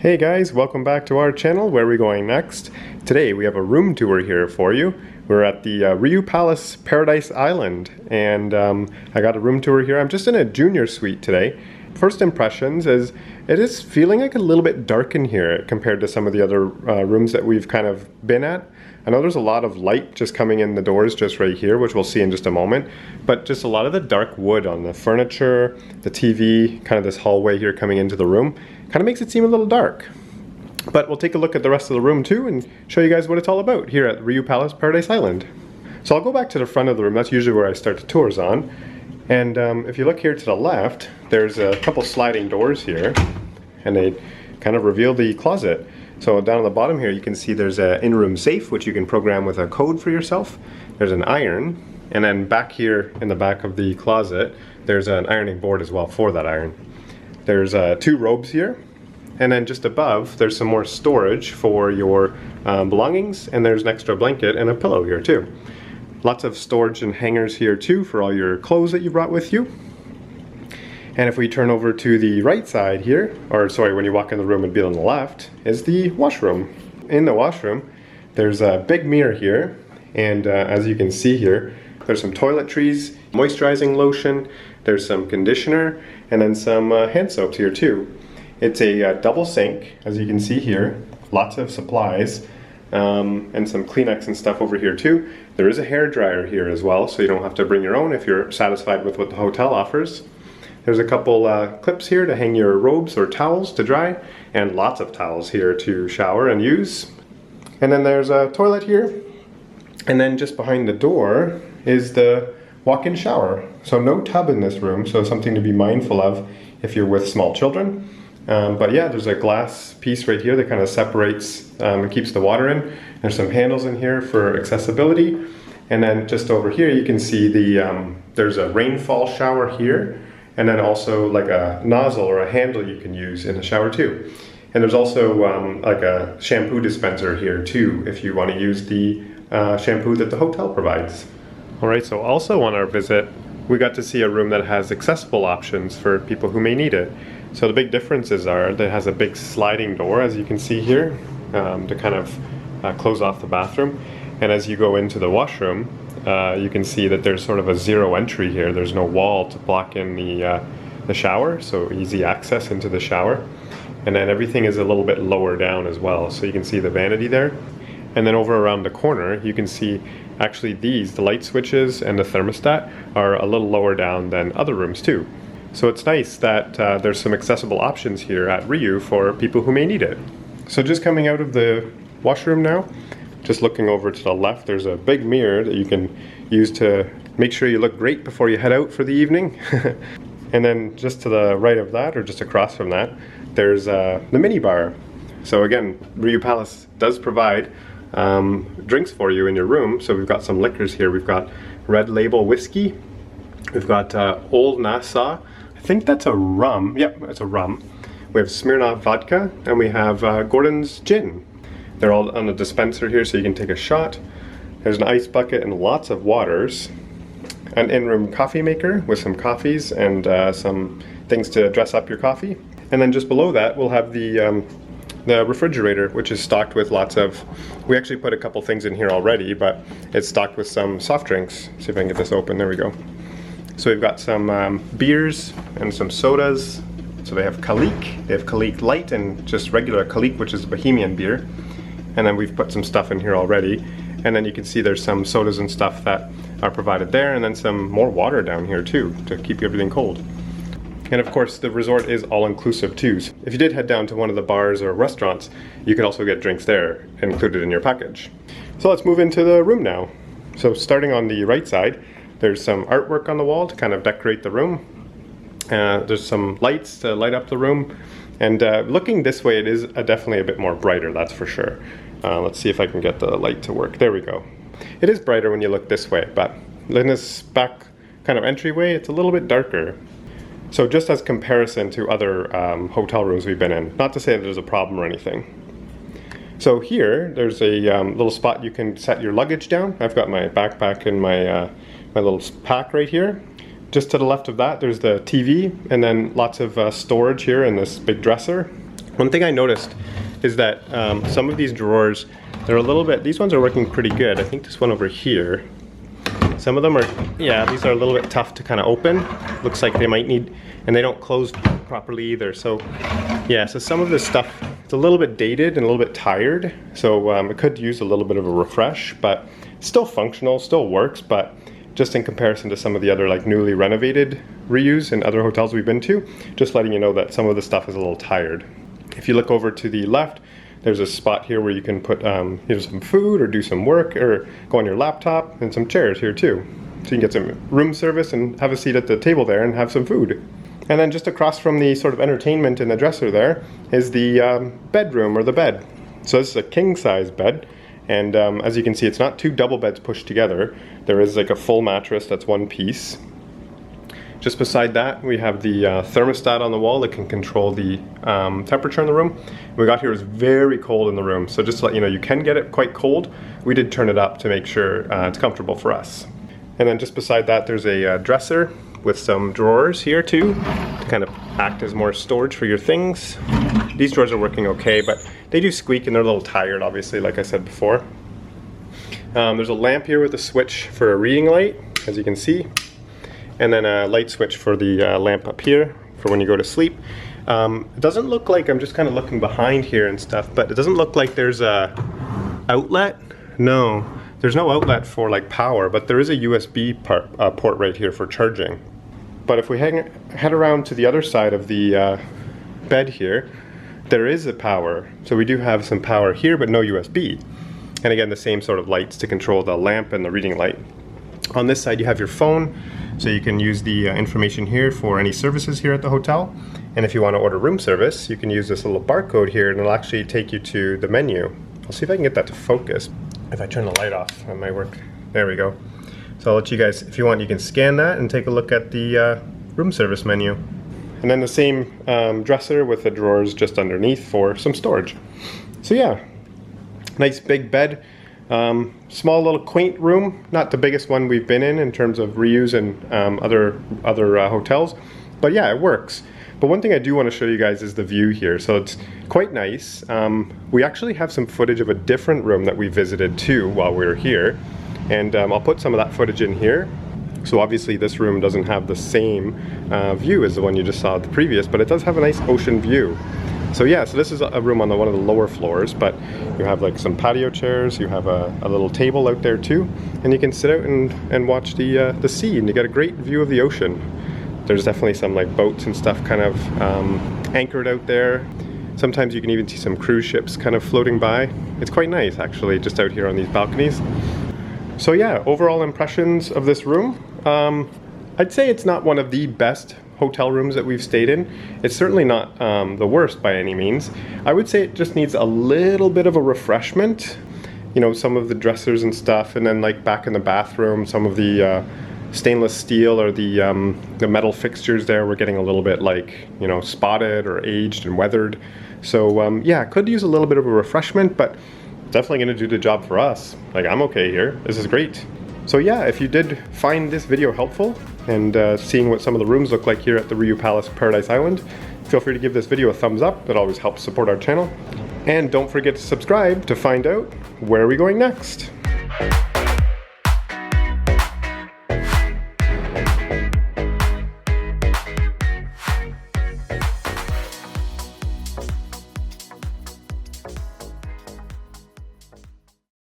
Hey guys, welcome back to our channel. Where are we going next? Today we have a room tour here for you. We're at the RIU Palace Paradise Island, and I got a room tour here. I'm just in a junior suite today. First impressions is it is feeling like a little bit dark in here compared to some of the other rooms that we've kind of been at. I know there's a lot of light just coming in the doors just right here, which we'll see in just a moment, but just a lot of the dark wood on the furniture, the TV, kind of this hallway here coming into the room, kind of makes it seem a little dark. But we'll take a look at the rest of the room too and show you guys what it's all about here at RIU Palace Paradise Island. So I'll go back to the front of the room. That's usually where I start the tours on. And if you look here to the left, there's a couple sliding doors here, and they kind of reveal the closet. So down on the bottom here, you can see there's an in-room safe, which you can program with a code for yourself. There's an iron, and then back here in the back of the closet, there's an ironing board as well for that iron. There's two robes here, and then just above, there's some more storage for your belongings, and there's an extra blanket and a pillow here too. Lots of storage and hangers here too for all your clothes that you brought with you. And if we turn over to the right side here, or sorry, when you walk in the room, it'd be on the left, is the washroom. In the washroom, there's a big mirror here, and as you can see here, there's some toiletries, moisturizing lotion, there's some conditioner, and then some hand soaps here too. It's a double sink, as you can see here, lots of supplies, and some Kleenex and stuff over here too. There is a hair dryer here as well, so you don't have to bring your own if you're satisfied with what the hotel offers. There's a couple clips here to hang your robes or towels to dry, and lots of towels here to shower and use. And then there's a toilet here, and then just behind the door is the walk-in shower. So no tub in this room, so something to be mindful of if you're with small children. But yeah, there's a glass piece right here that kind of separates and keeps the water in. There's some handles in here for accessibility. And then just over here you can see there's a rainfall shower here, and then also like a nozzle or a handle you can use in the shower too. And there's also like a shampoo dispenser here too, if you want to use the shampoo that the hotel provides. Alright, so also on our visit, we got to see a room that has accessible options for people who may need it. So the big differences are that it has a big sliding door, as you can see here, to kind of close off the bathroom. And as you go into the washroom, you can see that there's sort of a zero entry here. There's no wall to block in the shower, so easy access into the shower. And then everything is a little bit lower down as well, so you can see the vanity there. And then over around the corner, you can see actually the light switches and the thermostat are a little lower down than other rooms too. So it's nice that there's some accessible options here at RIU for people who may need it. So just coming out of the washroom now, just looking over to the left, there's a big mirror that you can use to make sure you look great before you head out for the evening. And then just to the right of that, or just across from that, there's the mini bar. So again, RIU Palace does provide drinks for you in your room. So we've got some liquors here. We've got Red Label whiskey. We've got Old Nassau. I think that's a rum. Yep, it's a rum. We have Smirnoff vodka, and we have Gordon's gin. They're all on the dispenser here, so you can take a shot. There's an ice bucket and lots of waters. An in-room coffee maker with some coffees and some things to dress up your coffee. And then just below that, we'll have the refrigerator, which is stocked with lots of, we actually put a couple things in here already, but it's stocked with some soft drinks. See if I can get this open, there we go. So we've got some beers and some sodas. So they have Kalik Light and just regular Kalik, which is a Bohemian beer. And then we've put some stuff in here already. And then you can see there's some sodas and stuff that are provided there, and then some more water down here too to keep everything cold. And of course the resort is all-inclusive too. So if you did head down to one of the bars or restaurants, you could also get drinks there included in your package. So let's move into the room now. So starting on the right side, there's some artwork on the wall to kind of decorate the room. There's some lights to light up the room. And looking this way, it is definitely a bit more brighter, that's for sure. Let's see if I can get the light to work. There we go. It is brighter when you look this way, but in this back kind of entryway, it's a little bit darker. So just as comparison to other hotel rooms we've been in, not to say that there's a problem or anything. So here, there's a little spot you can set your luggage down. I've got my backpack and my little pack right here. Just to the left of that, there's the TV, and then lots of storage here in this big dresser. One thing I noticed is that some of these drawers, they're a little bit, these ones are working pretty good. I think this one over here, some of them are, yeah, these are a little bit tough to kind of open. Looks like they might need, and they don't close properly either. So yeah, so some of this stuff, it's a little bit dated and a little bit tired. So it could use a little bit of a refresh, but still functional, still works, but just in comparison to some of the other like newly renovated RIUs in other hotels we've been to, just letting you know that some of the stuff is a little tired. If you look over to the left, there's a spot here where you can put some food or do some work or go on your laptop, and some chairs here too. So you can get some room service and have a seat at the table there and have some food. And then just across from the sort of entertainment in the dresser there is the bedroom or the bed. So this is a king size bed. And as you can see, it's not two double beds pushed together. There is like a full mattress that's one piece. Just beside that, we have the thermostat on the wall that can control the temperature in the room. We got here, it was very cold in the room, so just to let you know, you can get it quite cold. We did turn it up to make sure it's comfortable for us. And then just beside that, there's a dresser with some drawers here too, to kind of act as more storage for your things. These drawers are working okay, but they do squeak and they're a little tired, obviously, like I said before. There's a lamp here with a switch for a reading light, as you can see. And then a light switch for the lamp up here for when you go to sleep. It doesn't look like, I'm just kind of looking behind here and stuff, but it doesn't look like there's a outlet. No, there's no outlet for like power, but there is a USB port right here for charging. But if we head around to the other side of the bed here, there is a power. So we do have some power here, but no USB. And again, the same sort of lights to control the lamp and the reading light. On this side, you have your phone. So you can use the information here for any services here at the hotel. And if you want to order room service, you can use this little barcode here and it'll actually take you to the menu. I'll see if I can get that to focus. If I turn the light off, that might work. There we go. So I'll let you guys, if you want, you can scan that and take a look at the room service menu. And then the same dresser with the drawers just underneath for some storage. So yeah, nice big bed. Small little quaint room, not the biggest one we've been in terms of RIUs and other hotels, but yeah, it works. But one thing I do want to show you guys is the view here. So it's quite nice. We actually have some footage of a different room that we visited too while we were here, and I'll put some of that footage in here. So obviously this room doesn't have the same view as the one you just saw at the previous, but it does have a nice ocean view. So yeah, so this is a room on one of the lower floors, but you have like some patio chairs, you have a little table out there too, and you can sit out and watch the sea, and you get a great view of the ocean. There's definitely some like boats and stuff kind of anchored out there. Sometimes you can even see some cruise ships kind of floating by. It's quite nice actually, just out here on these balconies. So yeah, overall impressions of this room. I'd say it's not one of the best hotel rooms that we've stayed in. It's certainly not the worst by any means. I would say it just needs a little bit of a refreshment. You know, some of the dressers and stuff, and then like back in the bathroom, some of the stainless steel or the metal fixtures there were getting a little bit like, you know, spotted or aged and weathered. So yeah, could use a little bit of a refreshment, but definitely gonna do the job for us. Like, I'm okay here. This is great. So yeah, if you did find this video helpful and seeing what some of the rooms look like here at the RIU Palace Paradise Island, feel free to give this video a thumbs up. It always helps support our channel. And don't forget to subscribe to find out where are we going next.